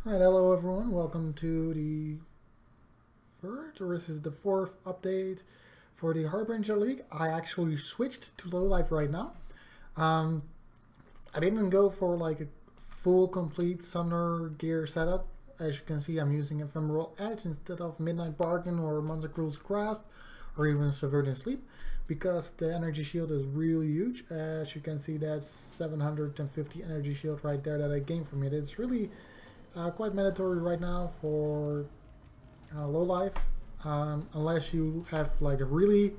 Alright, hello everyone. Welcome to the third, or is this the fourth update for the Harbinger League. I actually switched to low life right now. I didn't go for like a full complete summoner gear setup. As you can see, I'm using Ephemeral Edge instead of Midnight Bargain or Monzacruel's Grasp or even Subverting Sleep, because the energy shield is really huge. As you can see, that's 750 energy shield right there that I gained from it. It's really quite mandatory right now for low life, unless you have like a really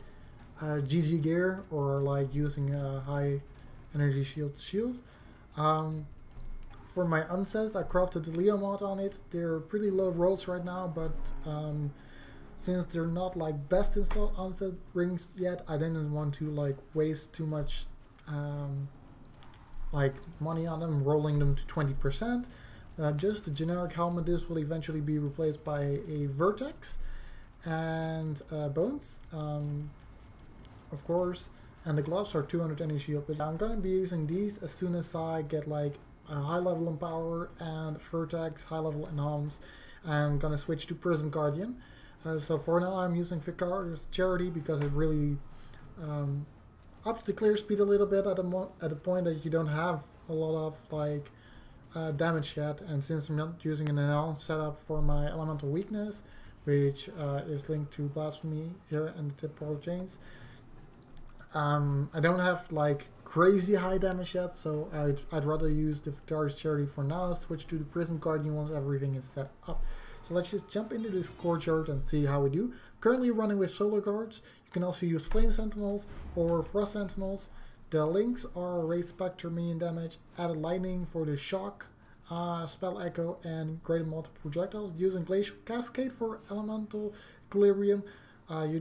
GG gear or like using a high energy shield. For my unsets, I crafted the Leo mod on it. They're pretty low rolls right now, but since they're not like best in slot onset rings yet, I didn't want to like waste too much like money on them, rolling them to 20%. Just a generic helmet. This will eventually be replaced by a Vertex and Bones, of course, and the gloves are 200 energy shield, but I'm going to be using these as soon as I get like a high level in power and Vertex, high level enhance. I'm going to switch to Prism Guardian. So for now I'm using Vicar's Charity because it really ups the clear speed a little bit at the point that you don't have a lot of like damage yet, and since I'm not using an enhanced setup for my elemental weakness, which is linked to blasphemy here and the temporal chains, I don't have like crazy high damage yet, so I'd rather use the Victorious Charity for now, switch to the Prism Guardian once everything is set up. So let's just jump into this courtyard and see how we do. Currently running with Solar Guards. You can also use Flame Sentinels or Frost Sentinels. The links are raised spectre minion damage, added lightning for the shock, spell echo, and greater multiple projectiles. Using Glacial Cascade for elemental equilibrium. You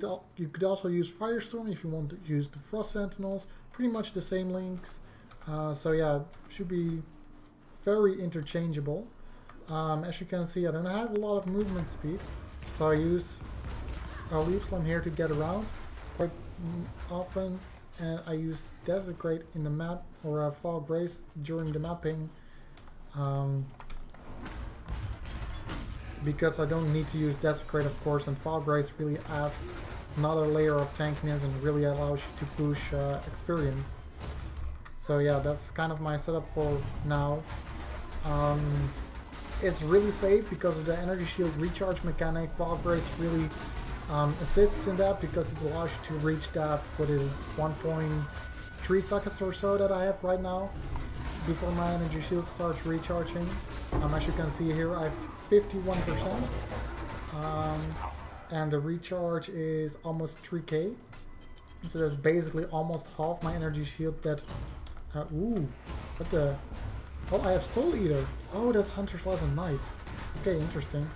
could also use Firestorm if you want to use the Frost Sentinels. Pretty much the same links. So yeah, should be very interchangeable. As you can see, I don't have a lot of movement speed, so I use Leap Slam here to get around quite often. And I use Desecrate in the map, or Fall Grace during the mapping, because I don't need to use Desecrate, of course, and Fall Grace really adds another layer of tankiness and really allows you to push experience. So yeah, that's kind of my setup for now. It's really safe because of the energy shield recharge mechanic. Fall Grace really assists in that because it allows you to reach that, what is it, 1.3 seconds or so that I have right now before my energy shield starts recharging. As you can see here, I have 51%, and the recharge is almost 3k, so that's basically almost half my energy shield. That ooh, what the, oh, I have Soul Eater. Oh, that's Hunter's Lesson, nice. Okay, interesting.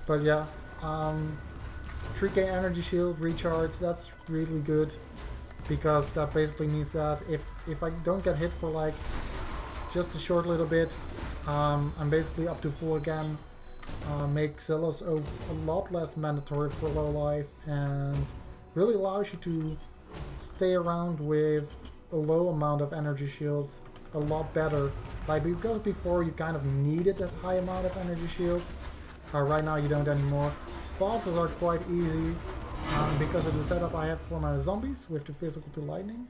But yeah, 3k energy shield recharge, that's really good, because that basically means that if I don't get hit for like just a short little bit, I'm basically up to full again. Makes Zealous Oath a lot less mandatory for low life, and really allows you to stay around with a low amount of energy shield a lot better. Like, because before you kind of needed that high amount of energy shield. Right now you don't anymore. Bosses are quite easy because of the setup I have for my zombies with the physical to lightning.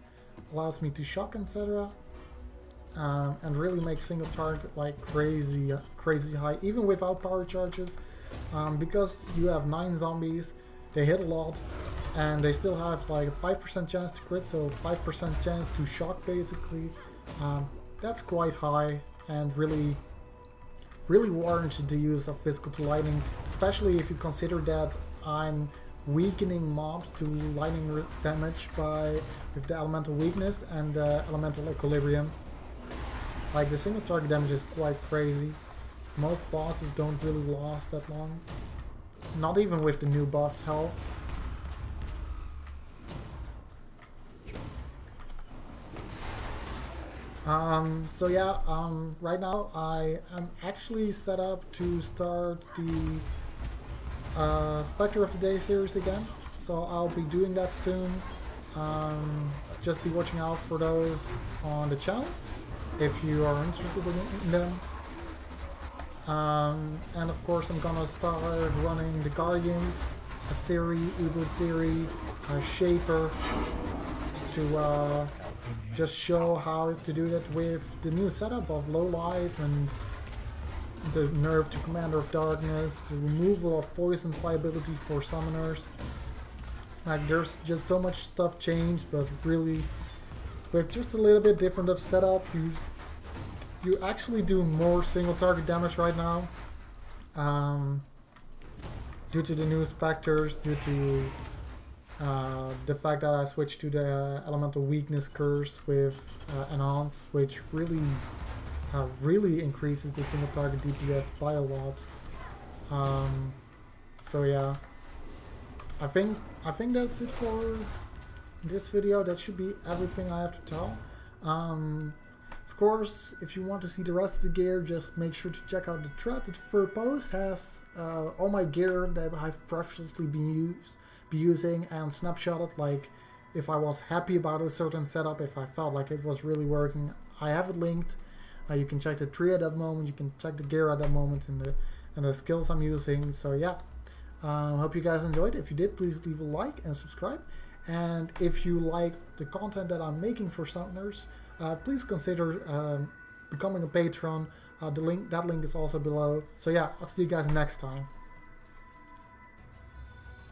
Allows me to shock, etc. And really make single target like crazy high, even without power charges. Because you have 9 zombies, they hit a lot, and they still have like a 5% chance to crit, so 5% chance to shock basically. That's quite high, and really warrants the use of physical to lightning, especially if you consider that I'm weakening mobs to lightning damage with the elemental weakness and the elemental equilibrium. Like, the single target damage is quite crazy. Most bosses don't really last that long, not even with the new buffed health. So yeah, right now I am actually set up to start the Spectre of the Day series again, so I'll be doing that soon. Just be watching out for those on the channel if you are interested in them. And of course I'm gonna start running the Guardians at Siri, Ubud Siri, Shaper to just show how to do that with the new setup of low life and the nerf to Commander of Darkness, the removal of poison viability for summoners. Like, there's just so much stuff changed, but really with just a little bit different of setup, you actually do more single target damage right now. Due to the new specters, due to the fact that I switched to the elemental weakness curse with enhance, which really increases the single target DPS by a lot. So yeah, I think that's it for this video. That should be everything I have to tell. Of course, if you want to see the rest of the gear, just make sure to check out the thread. The third post has all my gear that I've previously been using and snapshotted. Like, if I was happy about a certain setup, if I felt like it was really working, I have it linked. You can check the tree at that moment. You can check the gear at that moment and the skills I'm using. So yeah, hope you guys enjoyed. If you did, please leave a like and subscribe. And if you like the content that I'm making for Summoners, please consider becoming a patron. That link is also below. So yeah, I'll see you guys next time.